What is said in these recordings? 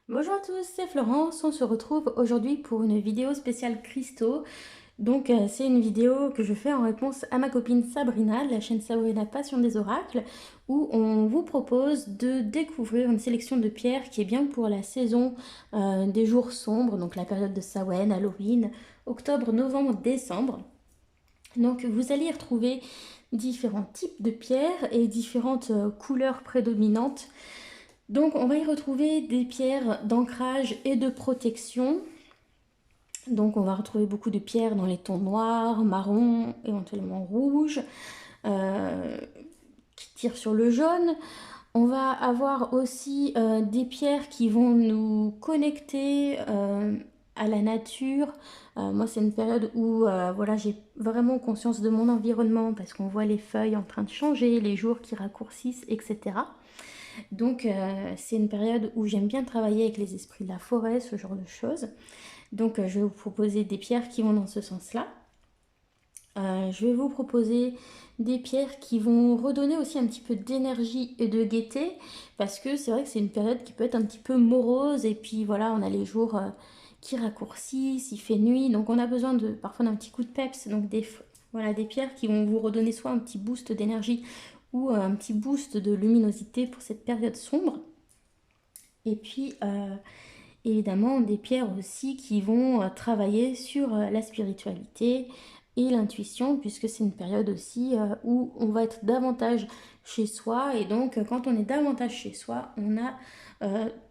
Bonjour à tous, c'est Florence. On se retrouve aujourd'hui pour une vidéo spéciale cristaux. C'est une vidéo que je fais en réponse à ma copine Sabrina de la chaîne Sabrina Passion des Oracles, où on vous propose de découvrir une sélection de pierres qui est bien pour la saison des jours sombres, donc la période de Samhain, Halloween, octobre, novembre, décembre. Donc vous allez y retrouver différents types de pierres et différentes couleurs prédominantes. Donc on va y retrouver des pierres d'ancrage et de protection. Donc on va retrouver beaucoup de pierres dans les tons noirs, marron, éventuellement rouge, euh, qui tirent sur le jaune. On va avoir aussi des pierres qui vont nous connecter à la nature. Moi, c'est une période où voilà, j'ai vraiment conscience de mon environnement parce qu'on voit les feuilles en train de changer, les jours qui raccourcissent, etc. C'est une période où j'aime bien travailler avec les esprits de la forêt, ce genre de choses. Je vais vous proposer des pierres qui vont dans ce sens-là. Je vais vous proposer des pierres qui vont redonner aussi un petit peu d'énergie et de gaieté, parce que c'est vrai que c'est une période qui peut être un petit peu morose, et puis voilà, on a les jours qui raccourcissent, il fait nuit, donc on a besoin parfois d'un petit coup de peps, donc voilà, des pierres qui vont vous redonner soit un petit boost d'énergie ou un petit boost de luminosité pour cette période sombre. Et puis évidemment des pierres aussi qui vont travailler sur la spiritualité et l'intuition, puisque c'est une période aussi où on va être davantage chez soi, et donc quand on est davantage chez soi, on a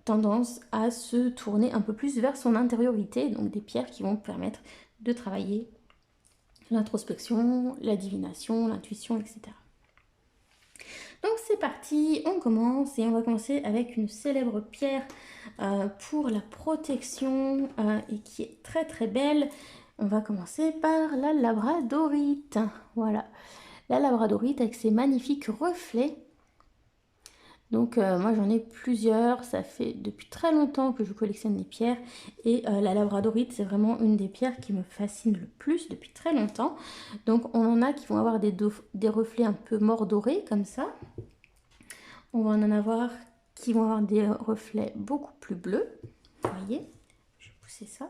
tendance à se tourner un peu plus vers son intériorité, donc des pierres qui vont permettre de travailler l'introspection, la divination, l'intuition, etc. Donc c'est parti, on commence, et on va commencer avec une célèbre pierre pour la protection et qui est très très belle. On va commencer par la labradorite. Voilà, la labradorite avec ses magnifiques reflets. Moi j'en ai plusieurs, ça fait depuis très longtemps que je collectionne les pierres, et la labradorite c'est vraiment une des pierres qui me fascine le plus depuis très longtemps. Donc on en a qui vont avoir des reflets un peu mordorés comme ça. On va en avoir qui vont avoir des reflets beaucoup plus bleus. Vous voyez, je vais pousser ça.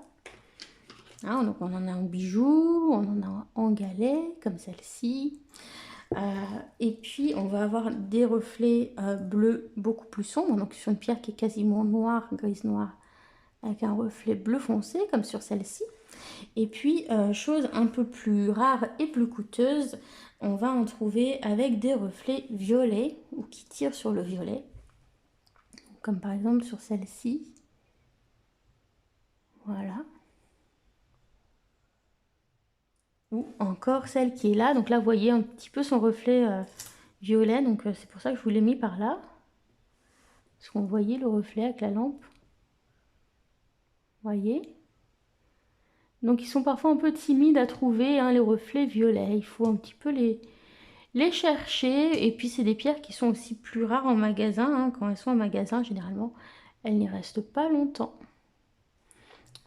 Donc on en a en bijou, on en a en galet, comme celle-ci. Et puis on va avoir des reflets bleus beaucoup plus sombres. Donc sur une pierre qui est quasiment noire, grise noire, avec un reflet bleu foncé, comme sur celle-ci. Et puis, chose un peu plus rare et plus coûteuse, on va en trouver avec des reflets violets ou qui tirent sur le violet. Comme par exemple sur celle-ci. Voilà. Ou encore celle qui est là. Donc là, vous voyez un petit peu son reflet violet. C'est pour ça que je vous l'ai mis par là. Parce qu'on voyait le reflet avec la lampe. Vous voyez. Donc ils sont parfois un peu timides à trouver, les reflets violets. Il faut un petit peu les chercher. Et puis c'est des pierres qui sont aussi plus rares en magasin. Quand elles sont en magasin, généralement, elles n'y restent pas longtemps.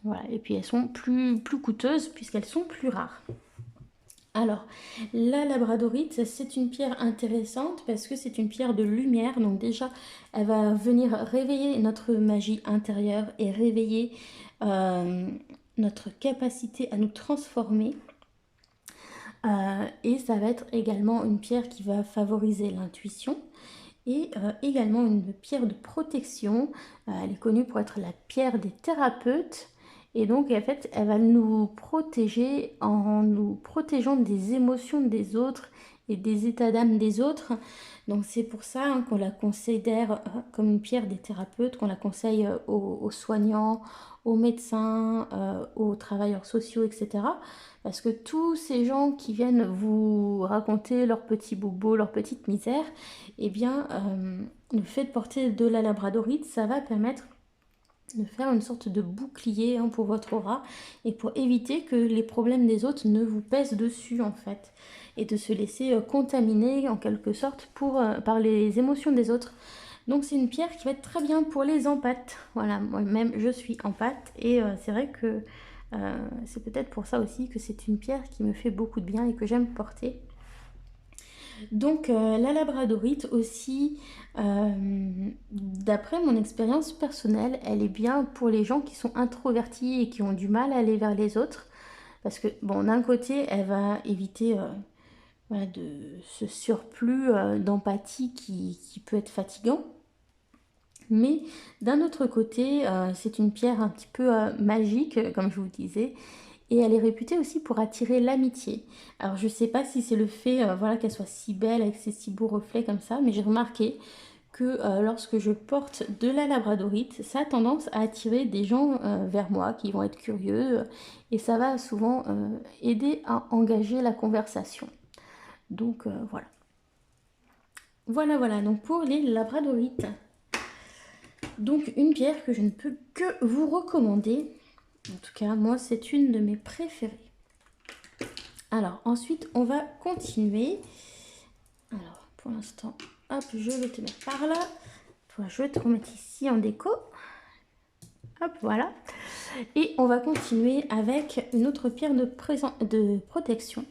Voilà. Et puis elles sont plus coûteuses puisqu'elles sont plus rares. Alors, la labradorite, c'est une pierre intéressante parce que c'est une pierre de lumière. Donc déjà, elle va venir réveiller notre magie intérieure et réveiller notre capacité à nous transformer. Et ça va être également une pierre qui va favoriser l'intuition. Et également une pierre de protection. Elle est connue pour être la pierre des thérapeutes. Et donc, en fait, elle va nous protéger en nous protégeant des émotions des autres et des états d'âme des autres. Donc, c'est pour ça qu'on la considère comme une pierre des thérapeutes, qu'on la conseille aux soignants, aux médecins, aux travailleurs sociaux, etc. Parce que tous ces gens qui viennent vous raconter leurs petits bobos, leurs petites misères, eh bien, le fait de porter de la labradorite, ça va permettre de faire une sorte de bouclier pour votre aura et pour éviter que les problèmes des autres ne vous pèsent dessus en fait, et de se laisser contaminer en quelque sorte par les émotions des autres. Donc c'est une pierre qui va être très bien pour les empathes. Voilà, moi-même je suis empathe, et c'est vrai que c'est peut-être pour ça aussi que c'est une pierre qui me fait beaucoup de bien et que j'aime porter. Donc la labradorite aussi, d'après mon expérience personnelle, elle est bien pour les gens qui sont introvertis et qui ont du mal à aller vers les autres. Parce que, bon, d'un côté, elle va éviter voilà, ce surplus d'empathie qui peut être fatigant. Mais d'un autre côté, c'est une pierre un petit peu magique, comme je vous disais, et elle est réputée aussi pour attirer l'amitié. Alors je sais pas si c'est le fait voilà, qu'elle soit si belle avec ses si beaux reflets comme ça, mais j'ai remarqué que lorsque je porte de la labradorite, ça a tendance à attirer des gens vers moi qui vont être curieux et ça va souvent aider à engager la conversation. Donc voilà. Voilà, donc pour les labradorites. Donc une pierre que je ne peux que vous recommander. En tout cas, moi, c'est une de mes préférées. Alors, ensuite, on va continuer. Alors, pour l'instant, hop, je vais te mettre par là. Toi, je vais te remettre ici en déco. Hop, voilà. Et on va continuer avec une autre pierre de protection.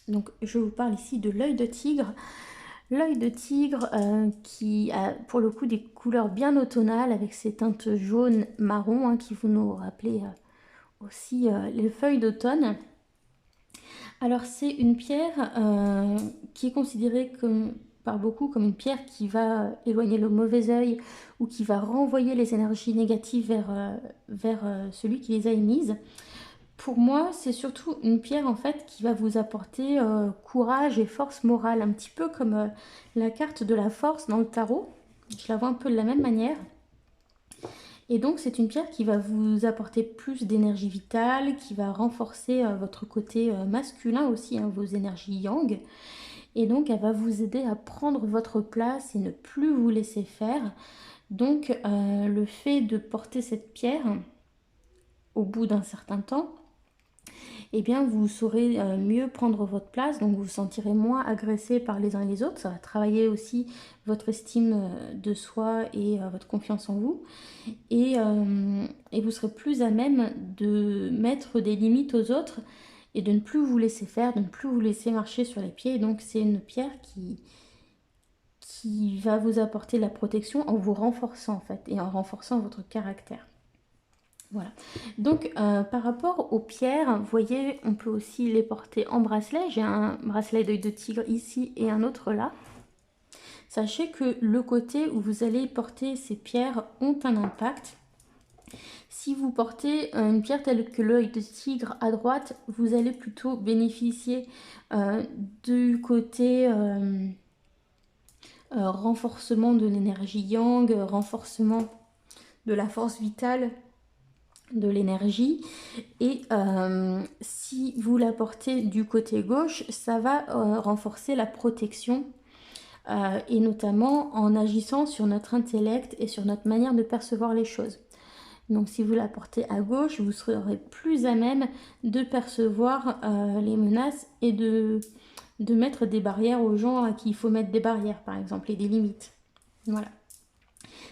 Donc, je vous parle ici de l'œil de tigre. L'œil de tigre qui a pour le coup des couleurs bien automnales avec ses teintes jaune, marron qui vous nous rappelez aussi les feuilles d'automne. Alors c'est une pierre qui est considérée par beaucoup comme une pierre qui va éloigner le mauvais œil ou qui va renvoyer les énergies négatives vers celui qui les a émises. Pour moi, c'est surtout une pierre en fait qui va vous apporter courage et force morale, un petit peu comme la carte de la force dans le tarot. Je la vois un peu de la même manière. Et donc c'est une pierre qui va vous apporter plus d'énergie vitale, qui va renforcer votre côté masculin aussi, vos énergies yang. Et donc elle va vous aider à prendre votre place et ne plus vous laisser faire. Donc le fait de porter cette pierre au bout d'un certain temps, eh bien vous saurez mieux prendre votre place, donc vous vous sentirez moins agressé par les uns et les autres. Ça va travailler aussi votre estime de soi et votre confiance en vous. Et vous serez plus à même de mettre des limites aux autres et de ne plus vous laisser faire, de ne plus vous laisser marcher sur les pieds. Et donc c'est une pierre qui va vous apporter la protection en vous renforçant en fait et en renforçant votre caractère. Voilà. Donc par rapport aux pierres, vous voyez, on peut aussi les porter en bracelet. J'ai un bracelet d'œil de tigre ici et un autre là. Sachez que le côté où vous allez porter ces pierres ont un impact. Si vous portez une pierre telle que l'œil de tigre à droite, vous allez plutôt bénéficier du côté renforcement de l'énergie yang, renforcement de la force vitale, de l'énergie. Et si vous la portez du côté gauche, ça va renforcer la protection et notamment en agissant sur notre intellect et sur notre manière de percevoir les choses. Donc si vous la portez à gauche, vous serez plus à même de percevoir les menaces et de mettre des barrières aux gens à qui il faut mettre des barrières par exemple et des limites. Voilà.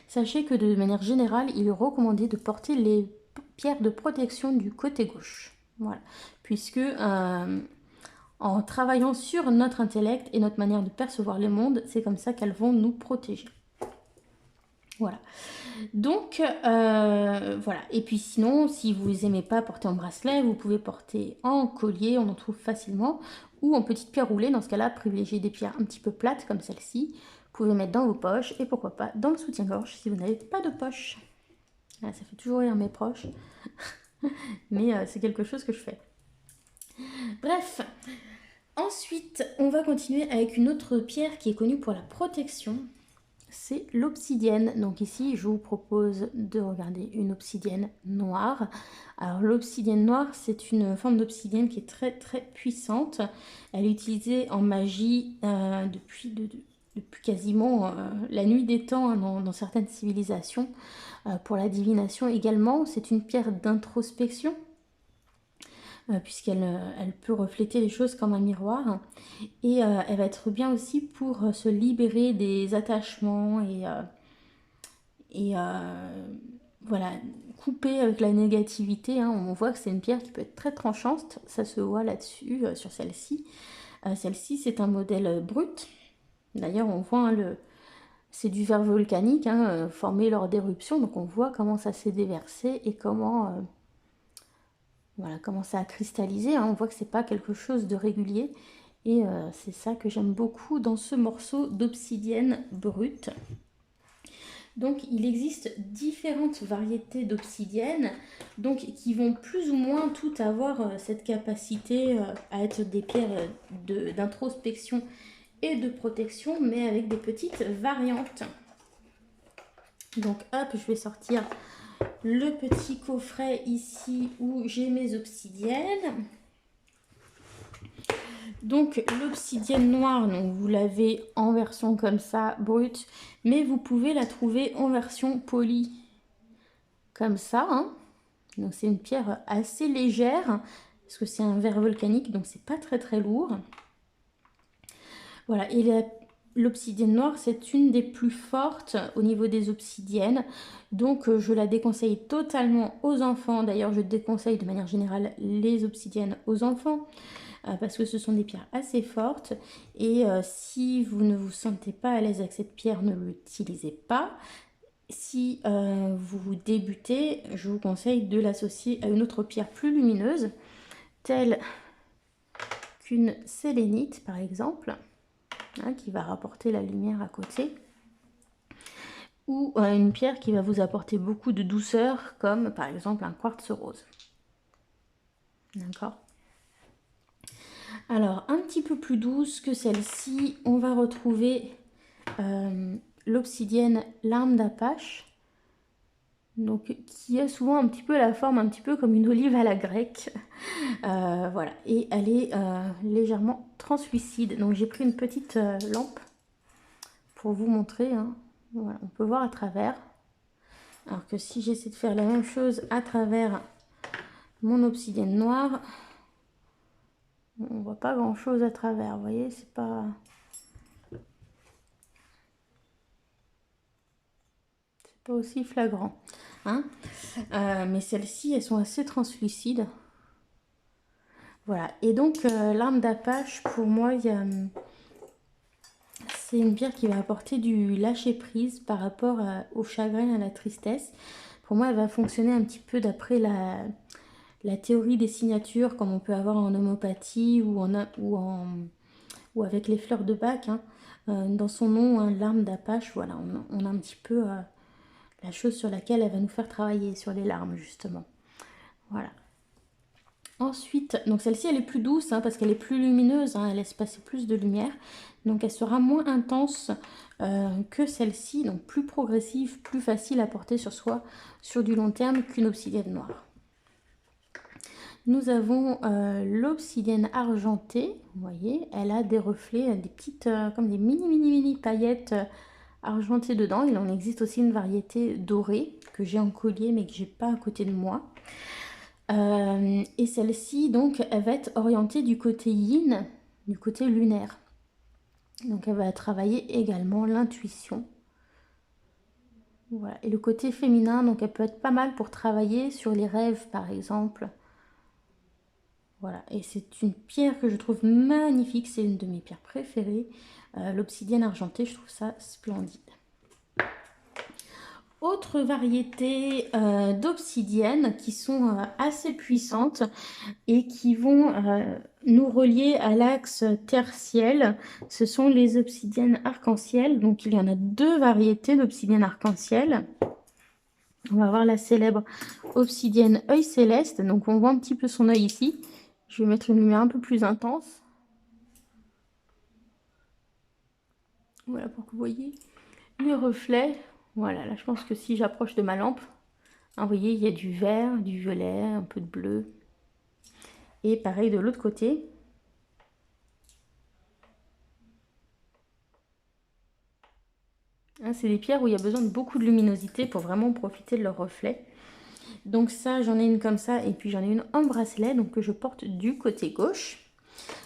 Sachez que de manière générale, il est recommandé de porter les pierres de protection du côté gauche. Voilà. Puisque en travaillant sur notre intellect et notre manière de percevoir le monde, c'est comme ça qu'elles vont nous protéger. Voilà. Donc, voilà. Et puis sinon, si vous n'aimez pas porter en bracelet, vous pouvez porter en collier, on en trouve facilement, ou en petite pierre roulée. Dans ce cas-là, privilégiez des pierres un petit peu plates comme celle-ci. Vous pouvez mettre dans vos poches et pourquoi pas dans le soutien-gorge si vous n'avez pas de poche. Ah, ça fait toujours rire mes proches, mais c'est quelque chose que je fais. Bref, ensuite, on va continuer avec une autre pierre qui est connue pour la protection. C'est l'obsidienne. Donc ici, je vous propose de regarder une obsidienne noire. Alors l'obsidienne noire, c'est une forme d'obsidienne qui est très très puissante. Elle est utilisée en magie depuis quasiment la nuit des temps dans certaines civilisations. Pour la divination également, c'est une pierre d'introspection. Puisqu'elle peut refléter les choses comme un miroir. Et elle va être bien aussi pour se libérer des attachements et voilà, couper avec la négativité. On voit que c'est une pierre qui peut être très tranchante, ça se voit là-dessus, sur celle-ci. Celle-ci, c'est un modèle brut. D'ailleurs, on voit hein, c'est du verre volcanique hein, formé lors d'éruptions. Donc on voit comment ça s'est déversé et comment, voilà, comment ça a cristallisé. Hein. On voit que c'est pas quelque chose de régulier. Et c'est ça que j'aime beaucoup dans ce morceau d'obsidienne brute. Donc il existe différentes variétés d'obsidienne donc qui vont plus ou moins toutes avoir cette capacité à être des pierres d'introspection et de protection, mais avec des petites variantes. Donc hop, je vais sortir le petit coffret ici où j'ai mes obsidiennes. Donc l'obsidienne noire, donc vous l'avez en version comme ça, brute, mais vous pouvez la trouver en version polie, comme ça. Hein. Donc c'est une pierre assez légère, parce que c'est un verre volcanique, donc c'est pas très lourd. Voilà, et l'obsidienne noire, c'est une des plus fortes au niveau des obsidiennes, donc je la déconseille totalement aux enfants. D'ailleurs, je déconseille de manière générale les obsidiennes aux enfants, parce que ce sont des pierres assez fortes, et si vous ne vous sentez pas à l'aise avec cette pierre, ne l'utilisez pas. Si vous débutez, je vous conseille de l'associer à une autre pierre plus lumineuse, telle qu'une sélénite par exemple, hein, qui va rapporter la lumière à côté, ou une pierre qui va vous apporter beaucoup de douceur, comme par exemple un quartz rose. D'accord ? Alors, un petit peu plus douce que celle-ci, on va retrouver l'obsidienne larme d'Apache, donc qui a souvent un petit peu la forme un petit peu comme une olive à la grecque. Voilà, et elle est légèrement translucide. Donc j'ai pris une petite lampe pour vous montrer. Hein. Voilà, on peut voir à travers. Alors que si j'essaie de faire la même chose à travers mon obsidienne noire, on voit pas grand chose à travers, vous voyez, c'est pas aussi flagrant, hein. Mais celles-ci, elles sont assez translucides. Voilà, et donc l'arme d'Apache, pour moi, c'est une pierre qui va apporter du lâcher-prise par rapport au chagrin et à la tristesse. Pour moi, elle va fonctionner un petit peu d'après la théorie des signatures, comme on peut avoir en homéopathie ou avec les fleurs de Bach. Hein. Dans son nom, hein, l'arme d'Apache, voilà, on a un petit peu la chose sur laquelle elle va nous faire travailler, sur les larmes justement. Voilà. Ensuite, donc celle-ci elle est plus douce hein, parce qu'elle est plus lumineuse, hein, elle laisse passer plus de lumière. Donc elle sera moins intense que celle-ci, donc plus progressive, plus facile à porter sur soi sur du long terme qu'une obsidienne noire. Nous avons l'obsidienne argentée, vous voyez, elle a des reflets, des petites, comme des mini paillettes argentées dedans. Il en existe aussi une variété dorée que j'ai en collier mais que j'ai pas à côté de moi. Et celle-ci, donc, elle va être orientée du côté yin, du côté lunaire. Donc, elle va travailler également l'intuition. Voilà. Et le côté féminin, donc, elle peut être pas mal pour travailler sur les rêves, par exemple. Voilà. Et c'est une pierre que je trouve magnifique. C'est une de mes pierres préférées. L'obsidienne argentée, je trouve ça splendide. Autre variété d'obsidiennes qui sont assez puissantes et qui vont nous relier à l'axe terre-ciel, ce sont les obsidiennes arc-en-ciel. Donc il y en a deux variétés d'obsidiennes arc-en-ciel. On va voir la célèbre obsidienne œil céleste. Donc on voit un petit peu son œil ici. Je vais mettre une lumière un peu plus intense. Voilà pour que vous voyez les reflets. Voilà, là je pense que si j'approche de ma lampe, hein, vous voyez, il y a du vert, du violet, un peu de bleu. Et pareil de l'autre côté. Hein, c'est des pierres où il y a besoin de beaucoup de luminosité pour vraiment profiter de leurs reflets. Donc ça, j'en ai une comme ça et puis j'en ai une en bracelet donc que je porte du côté gauche.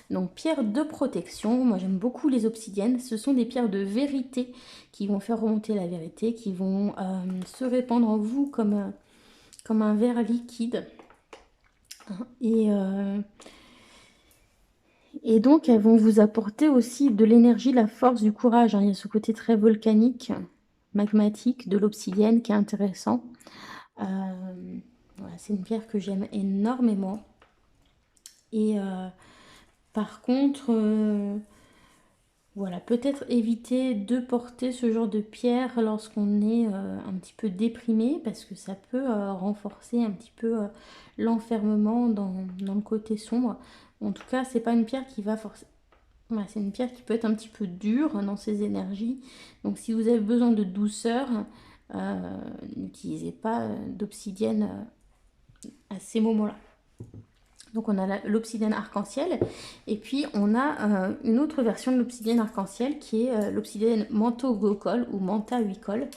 Donc pierre de protection, moi j'aime beaucoup les obsidiennes, ce sont des pierres de vérité qui vont faire remonter la vérité, qui vont se répandre en vous comme un verre liquide. Et Et donc, elles vont vous apporter aussi de l'énergie, la force, du courage, hein. Il y a ce côté très volcanique, magmatique de l'obsidienne qui est intéressant. Voilà, c'est une pierre que j'aime énormément. Et par contre, voilà, peut-être éviter de porter ce genre de pierre lorsqu'on est un petit peu déprimé, parce que ça peut renforcer un petit peu l'enfermement dans le côté sombre. En tout cas, c'est pas une pierre qui va forcer. Voilà, c'est une pierre qui peut être un petit peu dure dans ses énergies. Donc si vous avez besoin de douceur, n'utilisez pas d'obsidienne à ces moments-là. Donc on a l'obsidienne arc-en-ciel, et puis on a une autre version de l'obsidienne arc-en-ciel qui est l'obsidienne manto-gocol ou manta-huicol.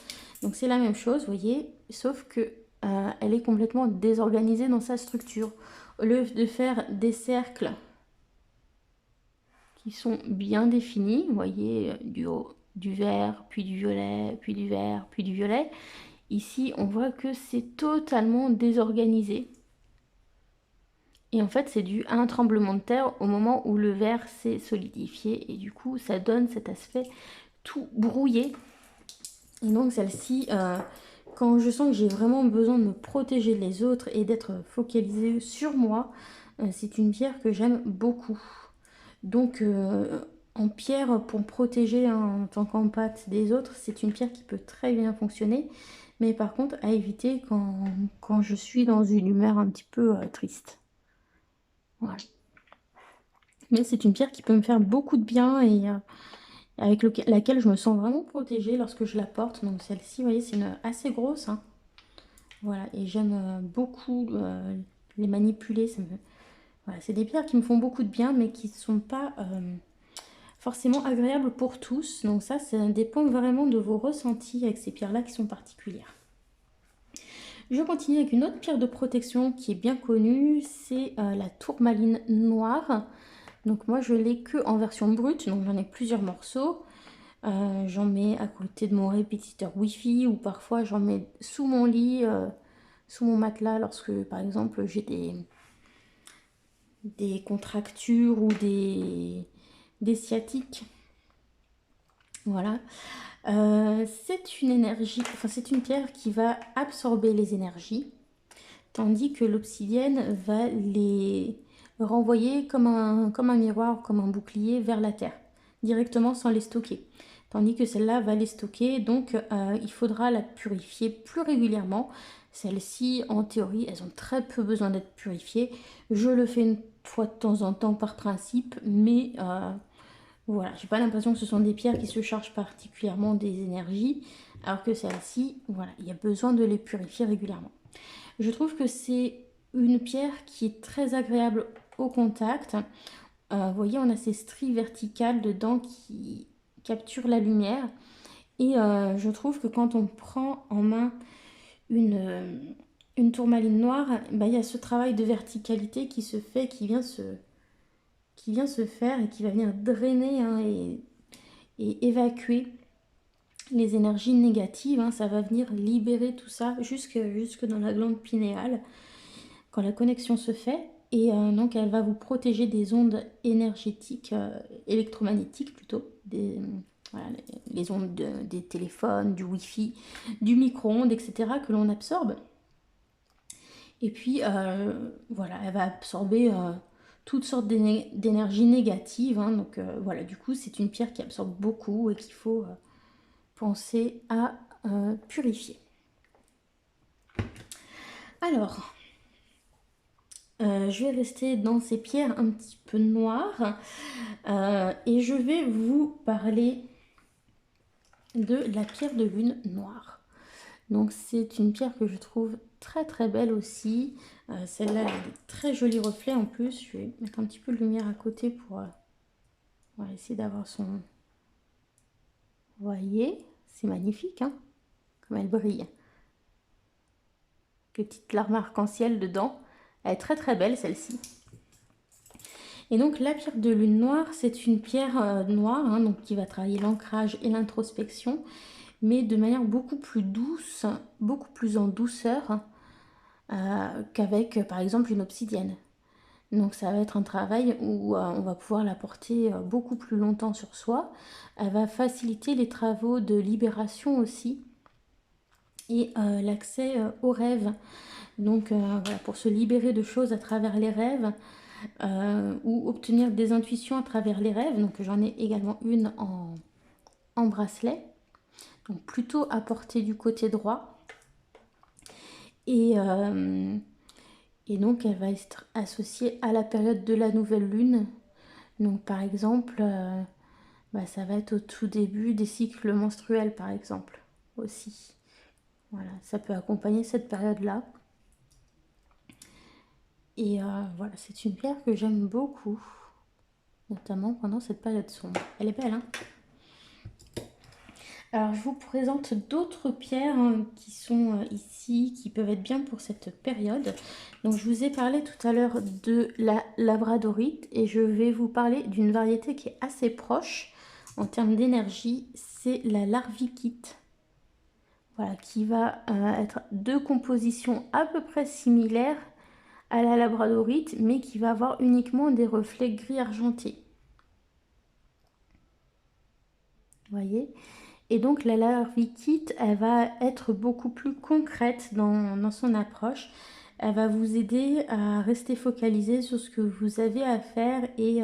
Donc c'est la même chose, vous voyez, sauf que elle est complètement désorganisée dans sa structure. Au lieu de faire des cercles qui sont bien définis, vous voyez, du vert, puis du violet, puis du vert, puis du violet, ici on voit que c'est totalement désorganisé. Et en fait, c'est dû à un tremblement de terre au moment où le verre s'est solidifié. Et du coup, ça donne cet aspect tout brouillé. Et donc, celle-ci, quand je sens que j'ai vraiment besoin de me protéger des autres et d'être focalisée sur moi, c'est une pierre que j'aime beaucoup. Donc, en pierre, pour me protéger en tant qu'empathe des autres, c'est une pierre qui peut très bien fonctionner. Mais par contre, à éviter quand je suis dans une humeur un petit peu triste. Voilà. Mais c'est une pierre qui peut me faire beaucoup de bien et avec laquelle je me sens vraiment protégée lorsque je la porte. Donc celle-ci, vous voyez, c'est une assez grosse, hein. Voilà, et j'aime beaucoup les manipuler. Voilà, c'est des pierres qui me font beaucoup de bien, mais qui ne sont pas forcément agréables pour tous. Donc ça dépend vraiment de vos ressentis avec ces pierres-là qui sont particulières. Je continue avec une autre pierre de protection qui est bien connue, c'est la tourmaline noire. Donc moi je l'ai que en version brute, donc j'en ai plusieurs morceaux. J'en mets à côté de mon répétiteur Wi-Fi ou parfois j'en mets sous mon lit, sous mon matelas lorsque par exemple j'ai des contractures ou des sciatiques. Voilà. C'est une énergie, enfin c'est une pierre qui va absorber les énergies, tandis que l'obsidienne va les renvoyer comme un miroir, comme un bouclier vers la terre, directement sans les stocker. Tandis que celle-là va les stocker, donc il faudra la purifier plus régulièrement. Celles-ci, en théorie, elles ont très peu besoin d'être purifiées. Je le fais une fois de temps en temps par principe, mais voilà, j'ai pas l'impression que ce sont des pierres qui se chargent particulièrement des énergies, alors que celles-ci, voilà, il y a besoin de les purifier régulièrement. Je trouve que c'est une pierre qui est très agréable au contact. Vous voyez, on a ces stries verticales dedans qui capturent la lumière. Et je trouve que quand on prend en main une tourmaline noire, bah, il y a ce travail de verticalité qui se fait, qui vient se faire et qui va venir drainer, hein, et évacuer les énergies négatives, hein. Ça va venir libérer tout ça jusque dans la glande pinéale quand la connexion se fait. Et donc elle va vous protéger des ondes énergétiques, électromagnétiques plutôt, voilà, les ondes des téléphones, du Wi-Fi, du micro-ondes, etc. que l'on absorbe. Et puis voilà, elle va absorber toutes sortes d'énergies négatives, hein. Donc voilà, du coup c'est une pierre qui absorbe beaucoup et qu'il faut penser à purifier. Alors, je vais rester dans ces pierres un petit peu noires et je vais vous parler de la pierre de lune noire. Donc c'est une pierre que je trouve très très belle aussi. Celle-là a des très jolis reflets en plus. Je vais mettre un petit peu de lumière à côté pour essayer d'avoir son... Vous voyez, c'est magnifique, hein, comme elle brille. Petite larme arc-en-ciel dedans. Elle est très très belle celle-ci. Et donc la pierre de lune noire, c'est une pierre noire, hein, donc qui va travailler l'ancrage et l'introspection, mais de manière beaucoup plus douce, beaucoup plus en douceur qu'avec par exemple une obsidienne. Donc ça va être un travail où on va pouvoir la porter beaucoup plus longtemps sur soi. Elle va faciliter les travaux de libération aussi et l'accès aux rêves. Donc voilà, pour se libérer de choses à travers les rêves ou obtenir des intuitions à travers les rêves. Donc j'en ai également une en bracelet, donc plutôt à porter du côté droit. Et donc elle va être associée à la période de la nouvelle lune. Donc par exemple, ça va être au tout début des cycles menstruels par exemple aussi. Voilà, ça peut accompagner cette période-là. Et voilà, c'est une pierre que j'aime beaucoup, notamment pendant cette période sombre. Elle est belle, hein? Alors je vous présente d'autres pierres qui sont ici, qui peuvent être bien pour cette période. Donc je vous ai parlé tout à l'heure de la labradorite et je vais vous parler d'une variété qui est assez proche en termes d'énergie, c'est la larvikite. Voilà, qui va être de composition à peu près similaire à la labradorite, mais qui va avoir uniquement des reflets gris argentés. Vous voyez? Et donc la larvikite, elle va être beaucoup plus concrète dans son approche. Elle va vous aider à rester focalisé sur ce que vous avez à faire et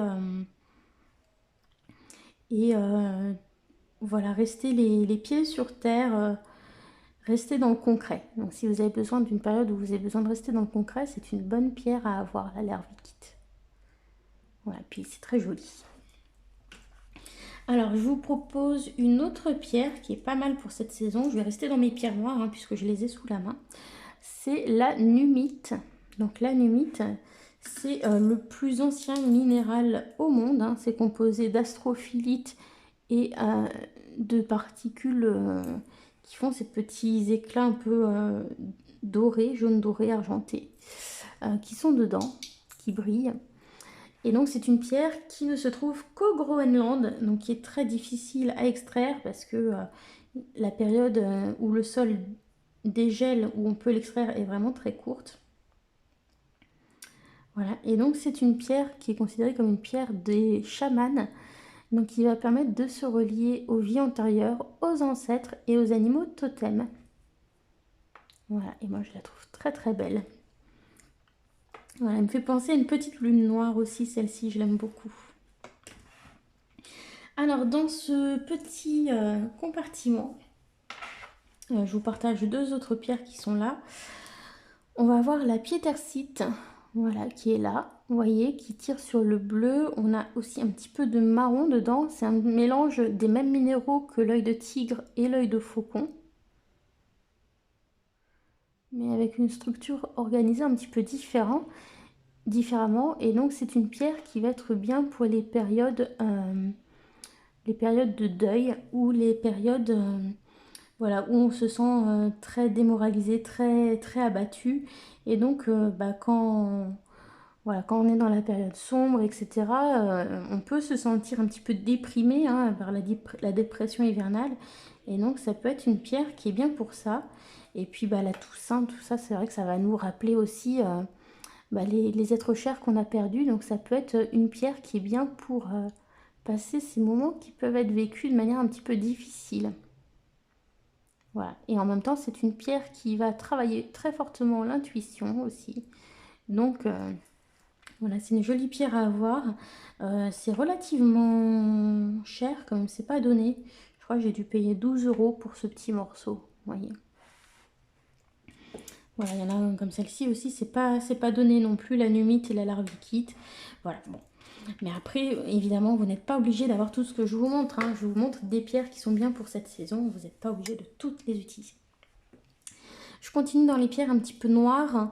voilà, rester les pieds sur terre, rester dans le concret. Donc si vous avez besoin d'une période où vous avez besoin de rester dans le concret, c'est une bonne pierre à avoir, la larvikite. Voilà, puis c'est très joli. Alors, je vous propose une autre pierre qui est pas mal pour cette saison. Je vais rester dans mes pierres noires puisque je les ai sous la main. C'est la numite. Donc la numite, c'est le plus ancien minéral au monde. C'est composé d'astrophyllite et de particules qui font ces petits éclats un peu dorés, jaune doré, argentés, qui sont dedans, qui brillent. Et donc c'est une pierre qui ne se trouve qu'au Groenland, donc qui est très difficile à extraire parce que la période où le sol dégèle, où on peut l'extraire, est vraiment très courte. Voilà, et donc c'est une pierre qui est considérée comme une pierre des chamans, donc qui va permettre de se relier aux vies antérieures, aux ancêtres et aux animaux totems. Voilà, et moi je la trouve très très belle. Voilà, elle me fait penser à une petite lune noire aussi, celle-ci, je l'aime beaucoup. Alors, dans ce petit compartiment, je vous partage deux autres pierres qui sont là. On va voir la piétersite, voilà, qui est là, vous voyez, qui tire sur le bleu. On a aussi un petit peu de marron dedans. C'est un mélange des mêmes minéraux que l'œil de tigre et l'œil de faucon, mais avec une structure organisée un petit peu différemment. Et donc, c'est une pierre qui va être bien pour les périodes de deuil ou les périodes voilà, où on se sent très démoralisé, très abattu. Et donc, voilà, quand on est dans la période sombre, etc., on peut se sentir un petit peu déprimé par la dépression hivernale. Et donc, ça peut être une pierre qui est bien pour ça. Et puis, la Toussaint, tout ça, c'est vrai que ça va nous rappeler aussi les êtres chers qu'on a perdus. Donc, ça peut être une pierre qui est bien pour passer ces moments qui peuvent être vécus de manière un petit peu difficile. Voilà. Et en même temps, c'est une pierre qui va travailler très fortement l'intuition aussi. Donc, voilà, c'est une jolie pierre à avoir. C'est relativement cher, comme c'est pas donné. Je crois que j'ai dû payer 12 € pour ce petit morceau. Vous voyez. Voilà, il y en a comme celle-ci aussi. C'est pas donné non plus, la numite et la larvikite. Voilà, bon. Mais après, évidemment, vous n'êtes pas obligé d'avoir tout ce que je vous montre. Je vous montre des pierres qui sont bien pour cette saison. Vous n'êtes pas obligé de toutes les utiliser. Je continue dans les pierres un petit peu noires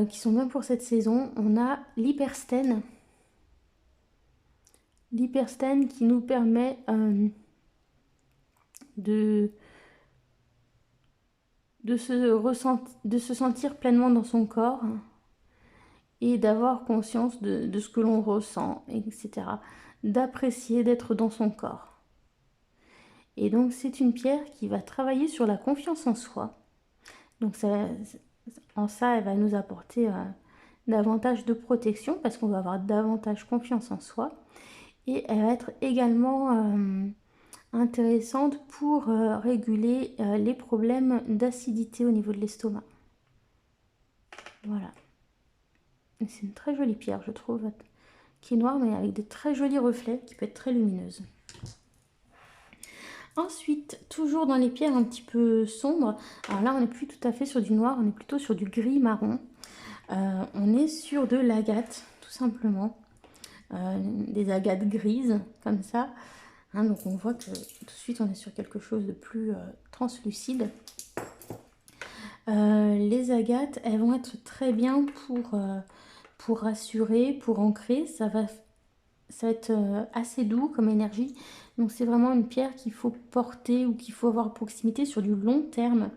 qui sont bien pour cette saison. On a l'hyperstène. L'hyperstène qui nous permet de se sentir pleinement dans son corps et d'avoir conscience de ce que l'on ressent, etc. D'apprécier d'être dans son corps. Et donc c'est une pierre qui va travailler sur la confiance en soi. Donc en ça, elle va nous apporter davantage de protection parce qu'on va avoir davantage confiance en soi. Et elle va être également intéressante pour réguler les problèmes d'acidité au niveau de l'estomac. Voilà. C'est une très jolie pierre, je trouve, qui est noire mais avec de très jolis reflets, qui peut être très lumineuse. Ensuite, toujours dans les pierres un petit peu sombres, alors là on n'est plus tout à fait sur du noir, on est plutôt sur du gris marron. On est sur de l'agate, tout simplement. Des agates grises, comme ça. Hein, donc on voit que tout de suite on est sur quelque chose de plus translucide. Les agates, elles vont être très bien pour rassurer, pour ancrer. Ça va être assez doux comme énergie. Donc c'est vraiment une pierre qu'il faut porter ou qu'il faut avoir à proximité sur du long terme.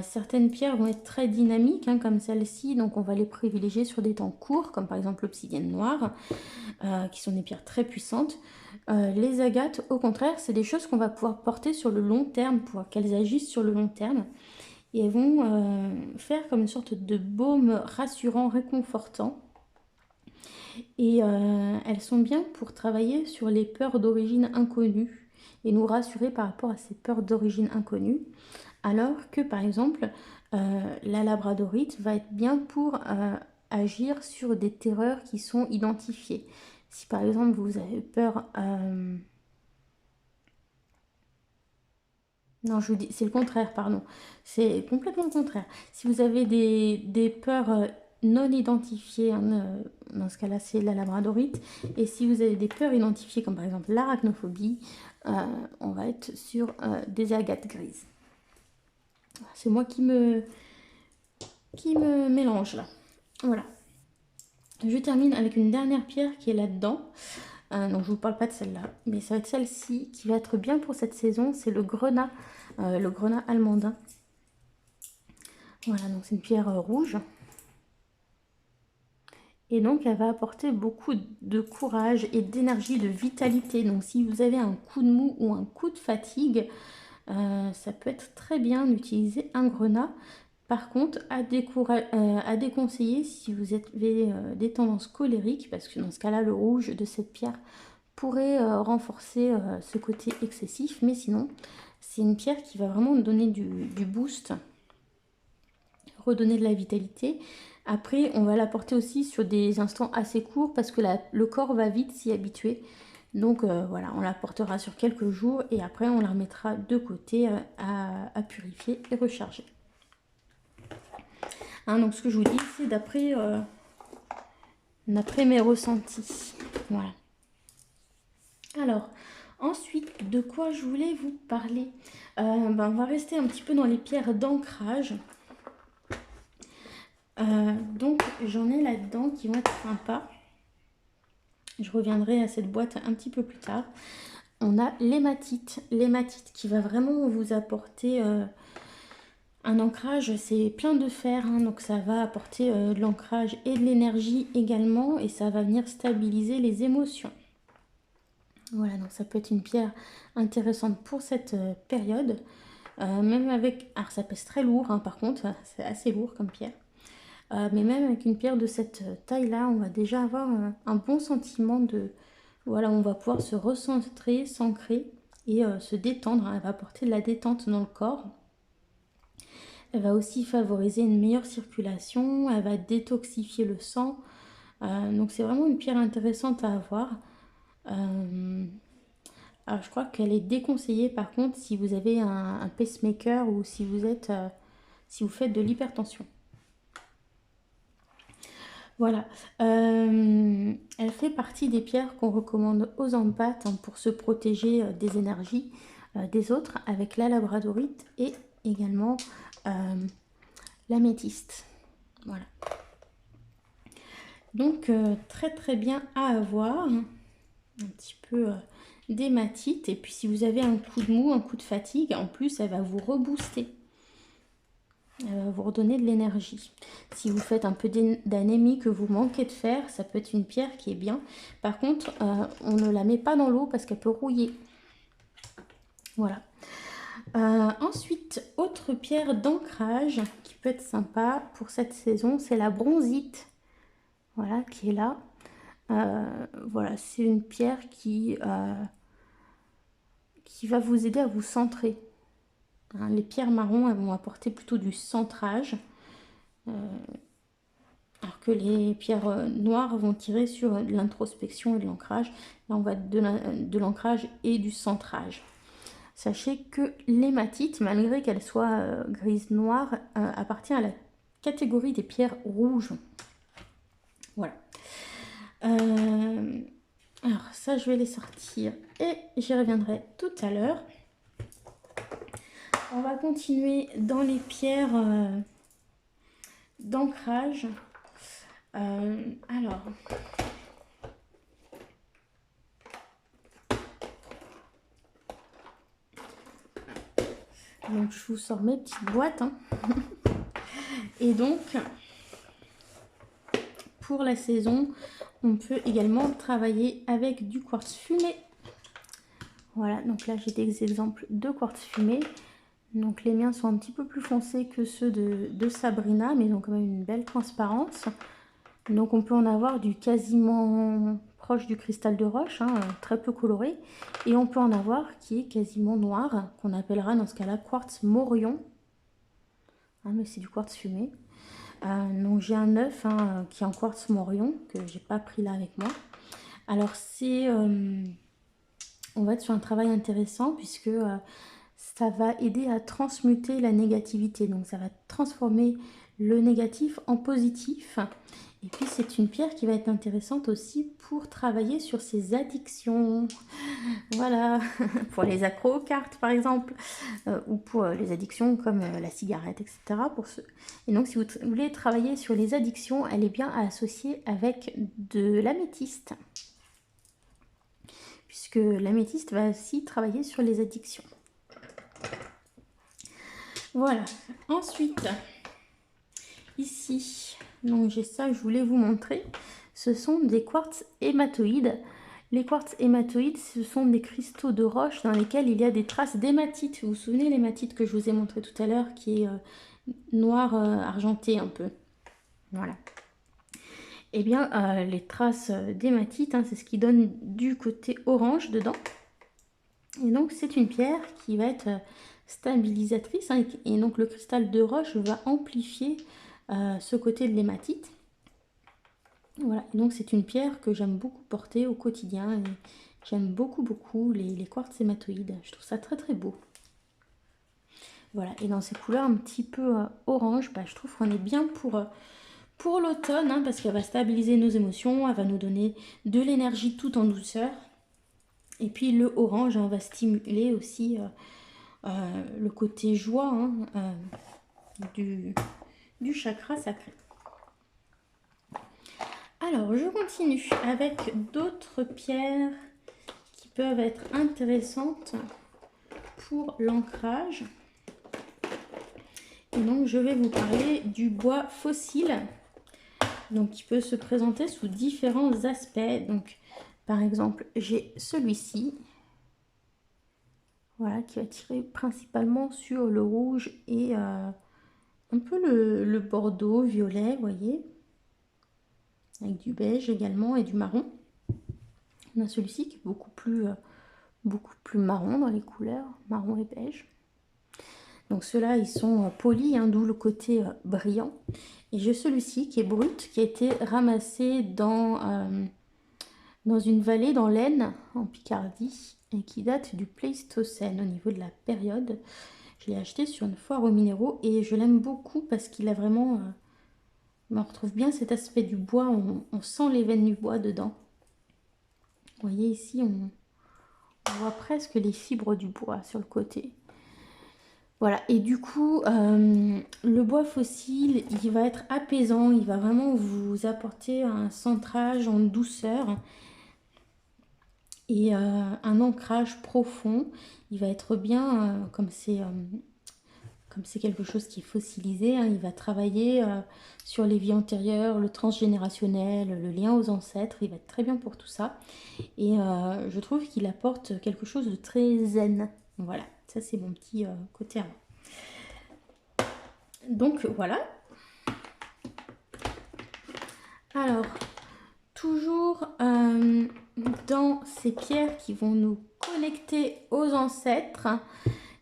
Certaines pierres vont être très dynamiques, hein, comme celle-ci, donc on va les privilégier sur des temps courts, comme par exemple l'obsidienne noire, qui sont des pierres très puissantes. Les agates, au contraire, c'est des choses qu'on va pouvoir porter sur le long terme, pour qu'elles agissent sur le long terme. Et elles vont faire comme une sorte de baume rassurant, réconfortant. Et elles sont bien pour travailler sur les peurs d'origine inconnue et nous rassurer par rapport à ces peurs d'origine inconnue. Alors que par exemple, la labradorite va être bien pour agir sur des terreurs qui sont identifiées. Si par exemple vous avez peur... Non, je vous dis, c'est le contraire, pardon. C'est complètement le contraire. Si vous avez des peurs non identifiées, hein, dans ce cas-là, c'est la labradorite. Et si vous avez des peurs identifiées, comme par exemple l'arachnophobie, on va être sur des agates grises. C'est moi qui me mélange là. Voilà. Je termine avec une dernière pierre qui est là-dedans. Donc je vous parle pas de celle-là, mais ça va être celle-ci qui va être bien pour cette saison. C'est le grenat almandin. Voilà, donc c'est une pierre rouge. Et donc elle va apporter beaucoup de courage et d'énergie, de vitalité. Donc si vous avez un coup de mou ou un coup de fatigue, ça peut être très bien d'utiliser un grenat. Par contre, à déconseiller si vous avez des tendances colériques, parce que dans ce cas-là, le rouge de cette pierre pourrait renforcer ce côté excessif. Mais sinon, c'est une pierre qui va vraiment donner du boost, redonner de la vitalité. Après, on va la porter aussi sur des instants assez courts, parce que le corps va vite s'y habituer. Donc voilà, on la portera sur quelques jours et après on la remettra de côté à purifier et recharger. Hein, donc ce que je vous dis, c'est d'après mes ressentis. Voilà. Alors, ensuite, de quoi je voulais vous parler, on va rester un petit peu dans les pierres d'ancrage. Donc, j'en ai là-dedans qui vont être sympas. Je reviendrai à cette boîte un petit peu plus tard. On a l'hématite. L'hématite qui va vraiment vous apporter... un ancrage, c'est plein de fer, hein, donc ça va apporter de l'ancrage et de l'énergie également, et ça va venir stabiliser les émotions. Voilà, donc ça peut être une pierre intéressante pour cette période, même avec... Alors ça pèse très lourd, hein, par contre, c'est assez lourd comme pierre. Mais même avec une pierre de cette taille-là, on va déjà avoir un bon sentiment de... Voilà, on va pouvoir se recentrer, s'ancrer et se détendre, hein, elle va apporter de la détente dans le corps. Elle va aussi favoriser une meilleure circulation, elle va détoxifier le sang. Donc c'est vraiment une pierre intéressante à avoir. Alors je crois qu'elle est déconseillée par contre si vous avez un pacemaker ou si vous faites de l'hypertension. Voilà. Elle fait partie des pierres qu'on recommande aux empathes, hein, pour se protéger des énergies des autres, avec la labradorite et également l'améthyste. Voilà. Donc très très bien à avoir. Un petit peu d'hématite. Et puis si vous avez un coup de mou, un coup de fatigue, en plus elle va vous rebooster. Elle va vous redonner de l'énergie. Si vous faites un peu d'anémie, que vous manquez de fer, ça peut être une pierre qui est bien. Par contre, on ne la met pas dans l'eau parce qu'elle peut rouiller. Voilà. Ensuite, autre pierre d'ancrage qui peut être sympa pour cette saison, c'est la bronzite. voilà, qui est là. Voilà, c'est une pierre qui va vous aider à vous centrer. Hein, les pierres marron, elles vont apporter plutôt du centrage, alors que les pierres noires vont tirer sur l'introspection et de l'ancrage. Là, on va de l'ancrage et du centrage. Sachez que l'hématite, malgré qu'elle soit grise-noire, appartient à la catégorie des pierres rouges. Voilà. Alors ça, je vais les sortir et j'y reviendrai tout à l'heure. On va continuer dans les pierres d'ancrage. Alors, donc je vous sors mes petites boîtes. Hein. Et donc, pour la saison, on peut également travailler avec du quartz fumé. Voilà, donc là j'ai des exemples de quartz fumé. Donc les miens sont un petit peu plus foncés que ceux de Sabrina, mais ils ont quand même une belle transparence. Donc on peut en avoir du quasiment proche du cristal de roche, hein, très peu coloré. Et on peut en avoir qui est quasiment noir, qu'on appellera dans ce cas-là quartz morion. Hein, mais c'est du quartz fumé. Donc j'ai un œuf hein, qui est en quartz morion, que j'ai pas pris là avec moi. Alors c'est... on va être sur un travail intéressant puisque ça va aider à transmuter la négativité. Donc ça va transformer le négatif en positif. Et puis c'est une pierre qui va être intéressante aussi pour travailler sur ses addictions. Voilà, pour les accros aux cartes par exemple, ou pour les addictions comme la cigarette, etc. Et donc si vous voulez travailler sur les addictions, elle est bien à associer avec de l'améthyste. Puisque l'améthyste va aussi travailler sur les addictions. Voilà, ensuite, ici, donc j'ai ça, je voulais vous montrer, ce sont des quartz hématoïdes. Les quartz hématoïdes, ce sont des cristaux de roche dans lesquels il y a des traces d'hématite. Vous vous souvenez l'hématite que je vous ai montré tout à l'heure, qui est noir argenté un peu. Voilà. Eh bien, les traces d'hématite, hein, c'est ce qui donne du côté orange dedans. Et donc, c'est une pierre qui va être stabilisatrice. Hein, et donc, le cristal de roche va amplifier ce côté de l'hématite. Voilà, et donc c'est une pierre que j'aime beaucoup porter au quotidien. J'aime beaucoup les quartz hématoïdes. Je trouve ça très très beau. Voilà, et dans ces couleurs un petit peu orange, bah, je trouve qu'on est bien pour l'automne, hein, parce qu'elle va stabiliser nos émotions, elle va nous donner de l'énergie tout en douceur. Et puis le orange hein, va stimuler aussi le côté joie hein, du chakra sacré. Alors, je continue avec d'autres pierres qui peuvent être intéressantes pour l'ancrage. Et donc, je vais vous parler du bois fossile, donc qui peut se présenter sous différents aspects. Donc, par exemple, j'ai celui-ci, voilà, qui va tirer principalement sur le rouge et un peu le bordeaux, violet, vous voyez, avec du beige également et du marron. On a celui-ci qui est beaucoup plus marron dans les couleurs, marron et beige. Donc ceux-là, ils sont polis, hein, d'où le côté brillant. Et j'ai celui-ci qui est brut, qui a été ramassé dans une vallée dans l'Aisne, en Picardie, et qui date du Pléistocène au niveau de la période. Je l'ai acheté sur une foire aux minéraux et je l'aime beaucoup parce qu'il a vraiment... on retrouve bien cet aspect du bois, on sent les veines du bois dedans. Vous voyez ici, on voit presque les fibres du bois sur le côté. Voilà, et du coup, le bois fossile, il va être apaisant, il va vraiment vous apporter un centrage en douceur et un ancrage profond. Il va être bien, comme c'est quelque chose qui est fossilisé, hein, il va travailler sur les vies antérieures, le transgénérationnel, le lien aux ancêtres, il va être très bien pour tout ça. Et je trouve qu'il apporte quelque chose de très zen. Voilà, ça c'est mon petit côté à moi. Donc voilà. Alors, Toujours dans ces pierres qui vont nous connecter aux ancêtres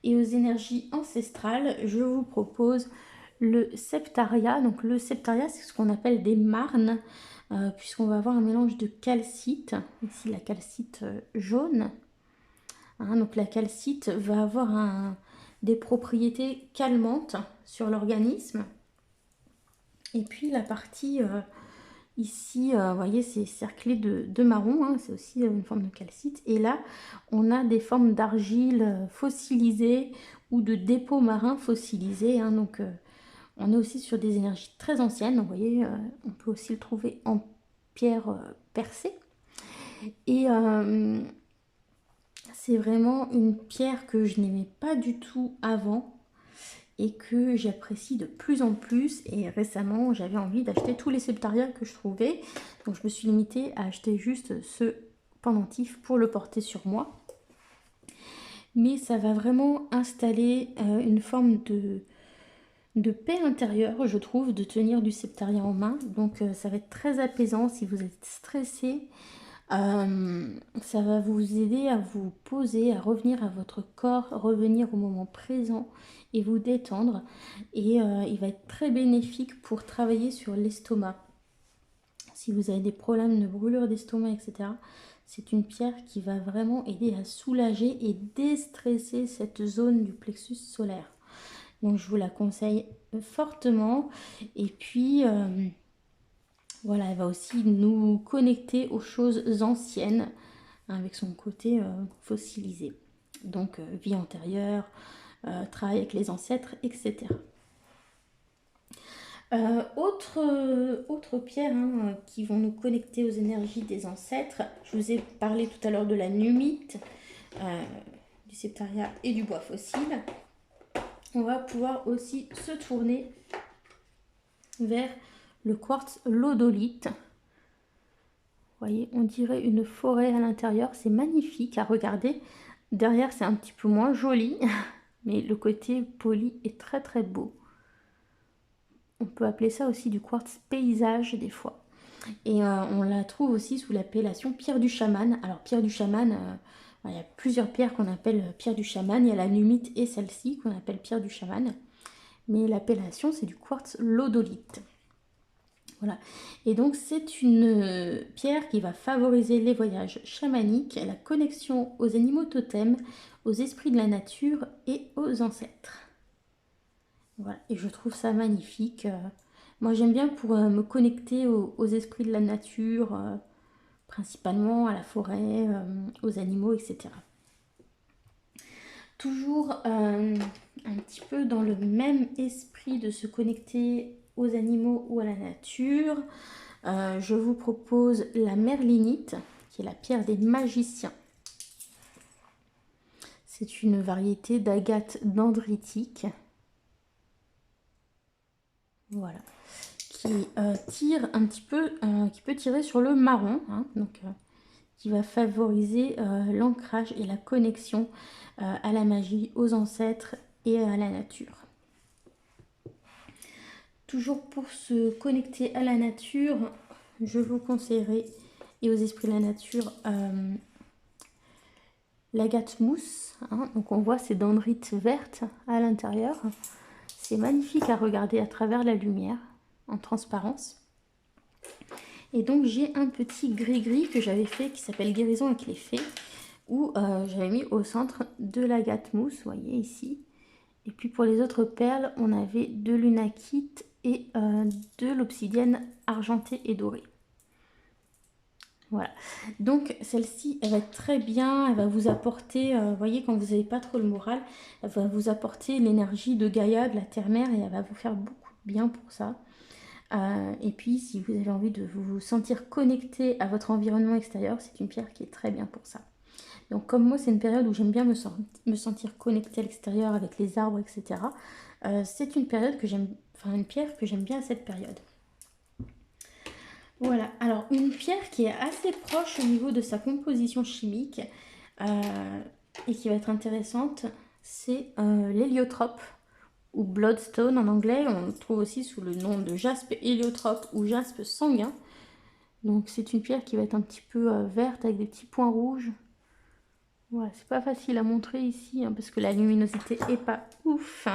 et aux énergies ancestrales, je vous propose le septaria. Donc le septaria, c'est ce qu'on appelle des marnes, puisqu'on va avoir un mélange de calcite, ici la calcite jaune. Hein, donc la calcite va avoir des propriétés calmantes sur l'organisme. Et puis la partie ici, vous voyez, c'est cerclé de marron, hein, c'est aussi une forme de calcite. Et là, on a des formes d'argile fossilisées ou de dépôts marins fossilisés. Hein, donc on est aussi sur des énergies très anciennes. Vous voyez, on peut aussi le trouver en pierre percée. Et c'est vraiment une pierre que je n'aimais pas du tout avant et que j'apprécie de plus en plus. Et récemment, j'avais envie d'acheter tous les septaria que je trouvais. Donc je me suis limitée à acheter juste ce pendentif pour le porter sur moi. Mais ça va vraiment installer une forme de paix intérieure, je trouve, de tenir du septaria en main. Donc ça va être très apaisant si vous êtes stressé. Ça va vous aider à vous poser, à revenir à votre corps, revenir au moment présent et vous détendre. Et il va être très bénéfique pour travailler sur l'estomac. Si vous avez des problèmes de brûlure d'estomac, etc., c'est une pierre qui va vraiment aider à soulager et déstresser cette zone du plexus solaire. Donc je vous la conseille fortement. Et puis voilà, elle va aussi nous connecter aux choses anciennes, hein, avec son côté fossilisé. Donc vie antérieure, travail avec les ancêtres, etc. Autre pierre, hein, qui vont nous connecter aux énergies des ancêtres. Je vous ai parlé tout à l'heure de la numite, du septaria et du bois fossile. On va pouvoir aussi se tourner vers le quartz lodolite. Vous voyez, on dirait une forêt à l'intérieur. C'est magnifique à regarder. Derrière, c'est un petit peu moins joli, mais le côté poli est très très beau. On peut appeler ça aussi du quartz paysage des fois. Et on la trouve aussi sous l'appellation pierre du chaman. Alors pierre du chaman, il y a plusieurs pierres qu'on appelle pierre du chaman. Il y a la numite et celle-ci qu'on appelle pierre du chaman. Mais l'appellation, c'est du quartz lodolite. Voilà. Et donc c'est une pierre qui va favoriser les voyages chamaniques, la connexion aux animaux totems, aux esprits de la nature et aux ancêtres. Voilà, et je trouve ça magnifique. Moi j'aime bien pour me connecter aux esprits de la nature, principalement à la forêt, aux animaux, etc. Toujours un petit peu dans le même esprit de se connecter aux animaux ou à la nature, je vous propose la merlinite, qui est la pierre des magiciens. C'est une variété d'agate dendritique. Voilà, qui tire un petit peu, qui peut tirer sur le marron, hein, donc qui va favoriser l'ancrage et la connexion à la magie, aux ancêtres et à la nature. Toujours pour se connecter à la nature, je vous conseillerais, et aux esprits de la nature, l'agate mousse, hein, donc on voit ces dendrites vertes à l'intérieur. C'est magnifique à regarder à travers la lumière, en transparence. Et donc j'ai un petit gris-gris que j'avais fait, qui s'appelle Guérison avec les fées, où j'avais mis au centre de l'agate mousse, vous voyez ici. Et puis pour les autres perles, on avait de l'unakite et de l'obsidienne argentée et dorée. Voilà, donc celle-ci, elle va être très bien, elle va vous apporter, vous voyez, quand vous n'avez pas trop le moral, elle va vous apporter l'énergie de Gaïa, de la terre-mère, et elle va vous faire beaucoup de bien pour ça. Et puis, si vous avez envie de vous sentir connecté à votre environnement extérieur, c'est une pierre qui est très bien pour ça. Donc comme moi, c'est une période où j'aime bien me sentir connectée à l'extérieur avec les arbres, etc. C'est une période que j'aime, enfin une pierre que j'aime bien à cette période. Voilà, alors une pierre qui est assez proche au niveau de sa composition chimique et qui va être intéressante, c'est l'héliotrope ou bloodstone en anglais. On le trouve aussi sous le nom de jaspe héliotrope ou jaspe sanguin. Donc c'est une pierre qui va être un petit peu verte avec des petits points rouges. Voilà, c'est pas facile à montrer ici hein, parce que la luminosité est pas ouf.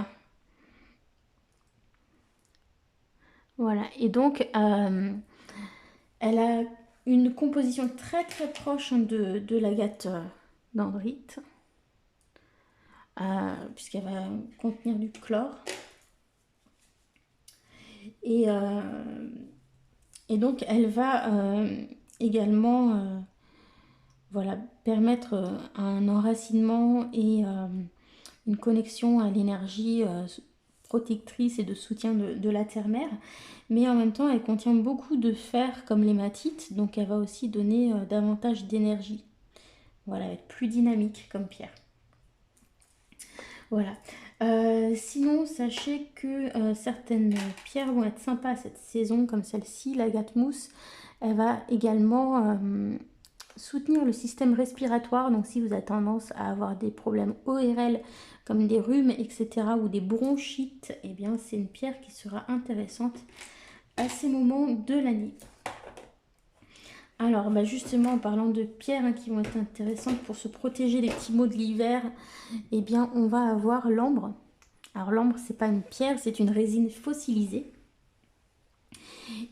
Voilà, et donc elle a une composition très très proche de l'agate dendrite, puisqu'elle va contenir du chlore. Et donc elle va également voilà, permettre un enracinement et une connexion à l'énergie protectrice et de soutien de la terre-mère. Mais en même temps, elle contient beaucoup de fer comme l'hématite, donc elle va aussi donner davantage d'énergie. Voilà, elle va être plus dynamique comme pierre. Voilà. Sinon, sachez que certaines pierres vont être sympas cette saison, comme celle-ci, l'agate mousse. Elle va également soutenir le système respiratoire. Donc, si vous avez tendance à avoir des problèmes ORL, comme des rhumes, etc., ou des bronchites, eh bien, c'est une pierre qui sera intéressante à ces moments de l'année. Alors, justement, en parlant de pierres hein, qui vont être intéressantes pour se protéger des petits maux de l'hiver, eh bien, on va avoir l'ambre. Alors, l'ambre, c'est pas une pierre, c'est une résine fossilisée.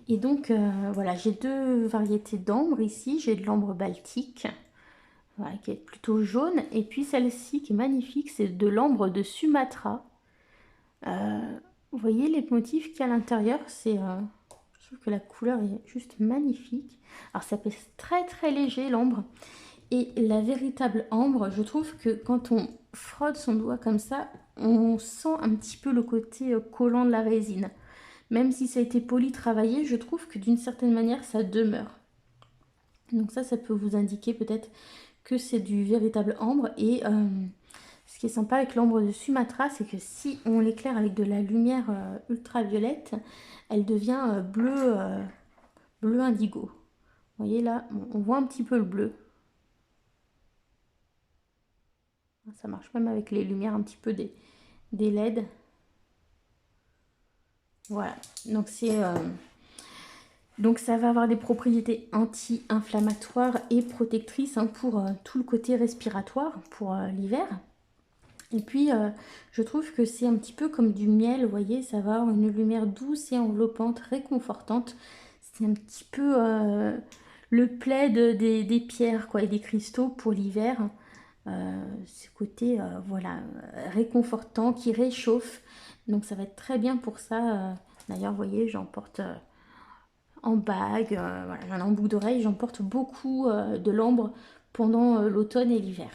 Et donc, voilà, j'ai deux variétés d'ambre ici. J'ai de l'ambre baltique, voilà, qui est plutôt jaune. Et puis, celle-ci qui est magnifique, c'est de l'ambre de Sumatra. Vous voyez les motifs qu'il y a à l'intérieur, c'est... je trouve que la couleur est juste magnifique. Alors ça pèse très très léger l'ambre. Et la véritable ambre, je trouve que quand on frotte son doigt comme ça, on sent un petit peu le côté collant de la résine. Même si ça a été poli, travaillé, je trouve que d'une certaine manière ça demeure. Donc ça peut vous indiquer peut-être que c'est du véritable ambre. Et ce qui est sympa avec l'ambre de Sumatra, c'est que si on l'éclaire avec de la lumière ultraviolette, elle devient bleu indigo. Vous voyez là, on voit un petit peu le bleu. Ça marche même avec les lumières un petit peu des LED. Voilà, donc ça va avoir des propriétés anti-inflammatoires et protectrices hein, pour tout le côté respiratoire pour l'hiver. Et puis, je trouve que c'est un petit peu comme du miel, vous voyez, ça va avoir une lumière douce et enveloppante, réconfortante. C'est un petit peu le plaid des pierres quoi, et des cristaux pour l'hiver. Ce côté, voilà, réconfortant, qui réchauffe. Donc ça va être très bien pour ça. D'ailleurs, vous voyez, j'en porte en bague, voilà, j'en ai en boucle d'oreille. J'en porte beaucoup de l'ambre pendant l'automne et l'hiver.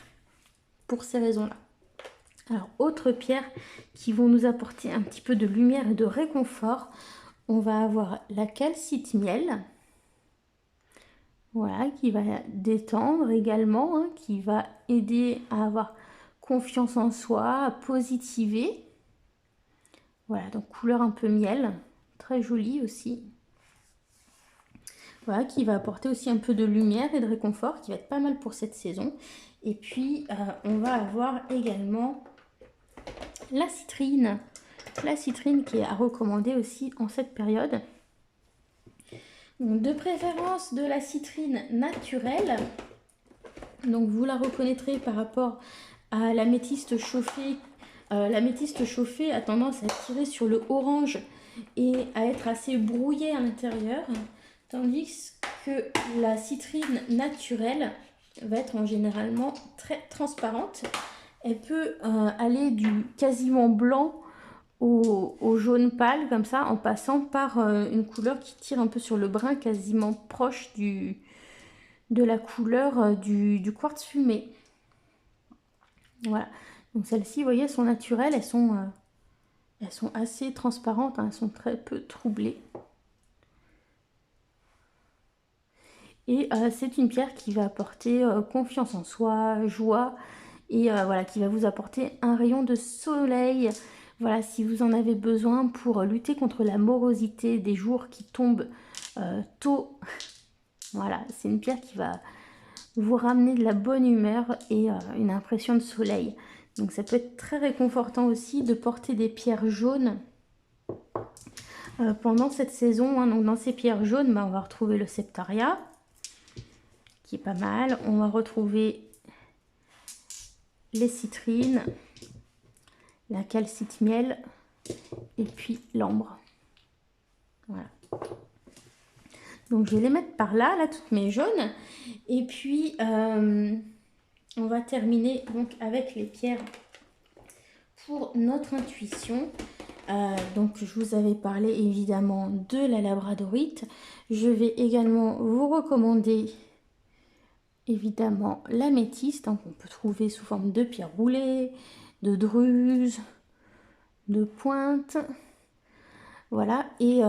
Pour ces raisons-là. Alors, autre pierre qui vont nous apporter un petit peu de lumière et de réconfort, on va avoir la calcite miel, voilà, qui va détendre également, hein, qui va aider à avoir confiance en soi, à positiver. Voilà, donc couleur un peu miel, très jolie aussi. Voilà, qui va apporter aussi un peu de lumière et de réconfort, qui va être pas mal pour cette saison. Et puis, on va avoir également la citrine qui est à recommander aussi en cette période. Donc, de préférence de la citrine naturelle. Donc vous la reconnaîtrez par rapport à l'améthyste chauffée. L'améthyste chauffée a tendance à tirer sur le orange et à être assez brouillée à l'intérieur, tandis que la citrine naturelle va être en généralement très transparente. Elle peut aller du quasiment blanc au jaune pâle, comme ça, en passant par une couleur qui tire un peu sur le brun, quasiment proche de la couleur du quartz fumé. Voilà. Donc celles-ci, vous voyez, elles sont naturelles, elles sont assez transparentes, hein, elles sont très peu troublées. Et c'est une pierre qui va apporter confiance en soi, joie, et voilà, qui va vous apporter un rayon de soleil. Voilà, si vous en avez besoin pour lutter contre la morosité des jours qui tombent tôt. Voilà, c'est une pierre qui va vous ramener de la bonne humeur et une impression de soleil. Donc ça peut être très réconfortant aussi de porter des pierres jaunes. Pendant cette saison, hein, donc dans ces pierres jaunes, bah, on va retrouver le septaria, qui est pas mal. On va retrouver les citrines, la calcite miel et puis l'ambre. Voilà. Donc je vais les mettre par là, toutes mes jaunes. Et puis on va terminer donc avec les pierres pour notre intuition. Donc je vous avais parlé évidemment de la labradorite. Je vais également vous recommander évidemment l'améthyste, hein, qu'on peut trouver sous forme de pierre roulée, de druse, de pointe. Voilà, et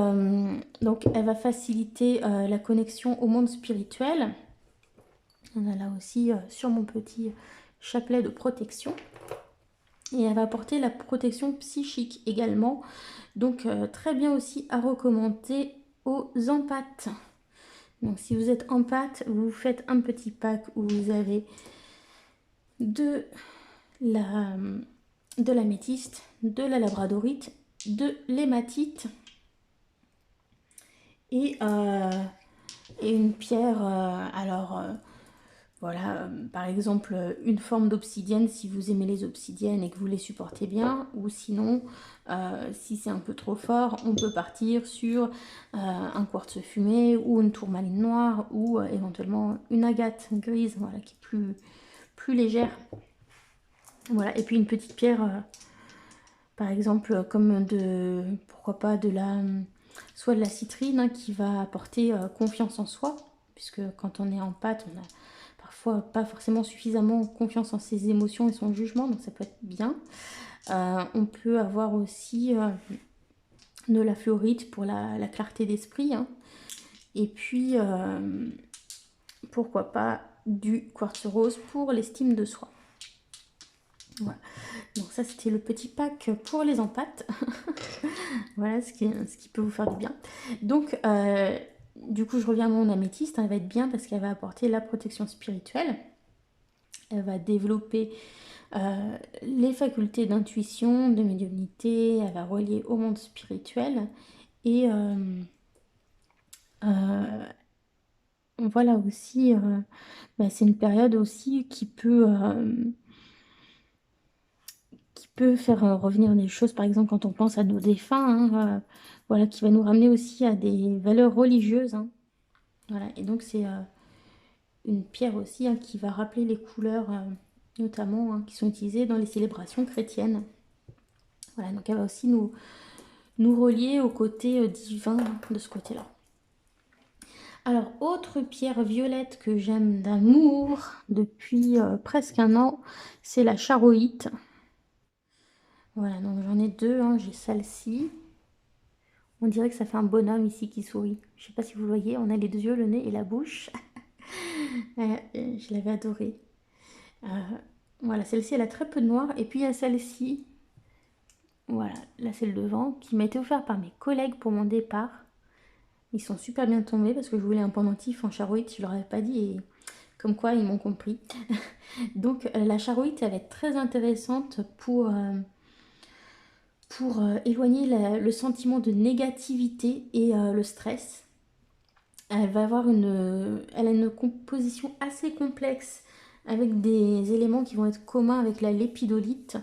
donc elle va faciliter la connexion au monde spirituel. On a là aussi sur mon petit chapelet de protection. Et elle va apporter la protection psychique également. Donc très bien aussi à recommander aux empathes. Donc si vous êtes empathe, vous faites un petit pack où vous avez de l'améthyste, de la labradorite, de l'hématite et une pierre, voilà, par exemple une forme d'obsidienne si vous aimez les obsidiennes et que vous les supportez bien, ou sinon si c'est un peu trop fort, on peut partir sur un quartz fumé ou une tourmaline noire ou éventuellement une agate grise, voilà, qui est plus légère. Voilà, et puis une petite pierre, par exemple comme pourquoi pas soit de la citrine, hein, qui va apporter confiance en soi, puisque quand on est en pâte, on a parfois pas forcément suffisamment confiance en ses émotions et son jugement, donc ça peut être bien. On peut avoir aussi de la fluorite pour la clarté d'esprit, hein. Et puis pourquoi pas du quartz rose pour l'estime de soi. Voilà. Donc ça c'était le petit pack pour les empâtes. Voilà ce qui peut vous faire du bien. Donc du coup je reviens à mon améthyste, elle va être bien parce qu'elle va apporter la protection spirituelle. Elle va développer les facultés d'intuition, de médiumnité, elle va relier au monde spirituel. Et voilà aussi, c'est une période aussi qui peut faire revenir des choses, par exemple quand on pense à nos défunts, hein, voilà, qui va nous ramener aussi à des valeurs religieuses, hein. Voilà, et donc c'est une pierre aussi, hein, qui va rappeler les couleurs, notamment, hein, qui sont utilisées dans les célébrations chrétiennes. Voilà, donc elle va aussi nous relier au côté divin de ce côté-là. Alors, autre pierre violette que j'aime d'amour depuis presque un an, c'est la charoïte. Voilà, donc j'en ai deux, hein. J'ai celle-ci. On dirait que ça fait un bonhomme ici qui sourit. Je ne sais pas si vous voyez, on a les deux yeux, le nez et la bouche. Je l'avais adorée. Voilà, celle-ci, elle a très peu de noir. Et puis il y a celle-ci, voilà, là c'est le devant, qui m'a été offert par mes collègues pour mon départ. Ils sont super bien tombés parce que je voulais un pendentif en charoïte, je leur avais pas dit, et comme quoi ils m'ont compris. Donc la charoïte, elle va être très intéressante pour éloigner le sentiment de négativité et le stress. Elle a une composition assez complexe avec des éléments qui vont être communs avec la lépidolite,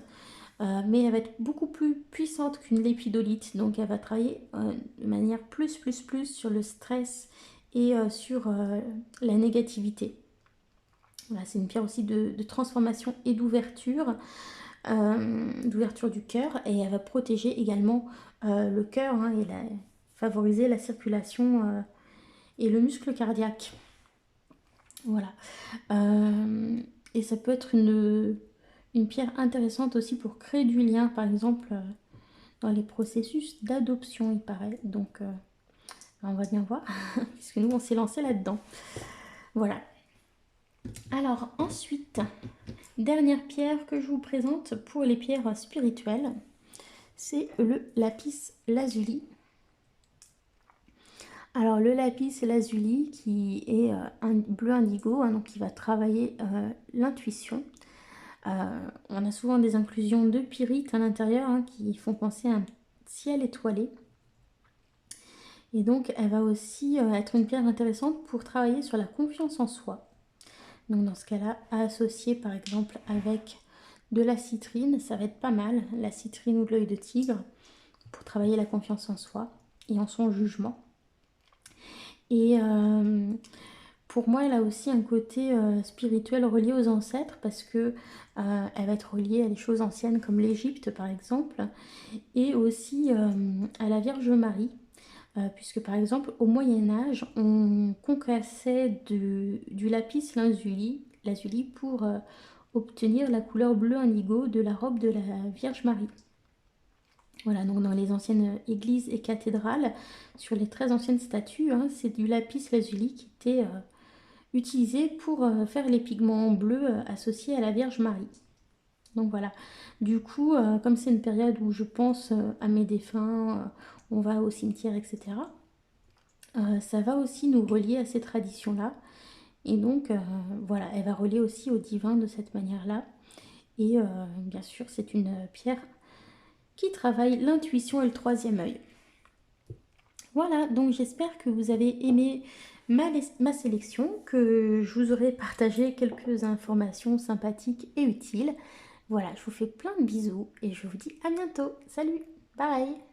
mais elle va être beaucoup plus puissante qu'une lépidolite, donc elle va travailler de manière plus sur le stress et sur la négativité. Voilà, c'est une pierre aussi de transformation et d'ouverture du cœur, et elle va protéger également le cœur, hein, et favoriser la circulation et le muscle cardiaque. Voilà. Et ça peut être une pierre intéressante aussi pour créer du lien, par exemple dans les processus d'adoption, il paraît. Donc on va bien voir, puisque nous on s'est lancé là-dedans. Voilà. Alors ensuite, dernière pierre que je vous présente pour les pierres spirituelles, c'est le lapis lazuli. Alors le lapis lazuli qui est un bleu indigo, hein, donc qui va travailler l'intuition. On a souvent des inclusions de pyrite à l'intérieur, hein, qui font penser à un ciel étoilé. Et donc, elle va aussi être une pierre intéressante pour travailler sur la confiance en soi. Donc, dans ce cas-là, à associer par exemple avec de la citrine, ça va être pas mal, la citrine ou de l'œil de tigre, pour travailler la confiance en soi et en son jugement. Et pour moi, elle a aussi un côté spirituel relié aux ancêtres parce que elle va être reliée à des choses anciennes comme l'Égypte par exemple, et aussi à la Vierge Marie. Puisque par exemple au Moyen Âge, on concassait du lapis lazuli pour obtenir la couleur bleu indigo de la robe de la Vierge Marie. Voilà, donc dans les anciennes églises et cathédrales, sur les très anciennes statues, hein, c'est du lapis lazuli qui était utilisé pour faire les pigments bleus associés à la Vierge Marie. Donc voilà, du coup, comme c'est une période où je pense à mes défunts, on va au cimetière, etc., ça va aussi nous relier à ces traditions-là. Et donc, voilà, elle va relier aussi au divin de cette manière-là. Et bien sûr, c'est une pierre qui travaille l'intuition et le troisième œil. Voilà, donc j'espère que vous avez aimé ma sélection, que je vous aurai partagé quelques informations sympathiques et utiles. Voilà, je vous fais plein de bisous et je vous dis à bientôt. Salut, bye!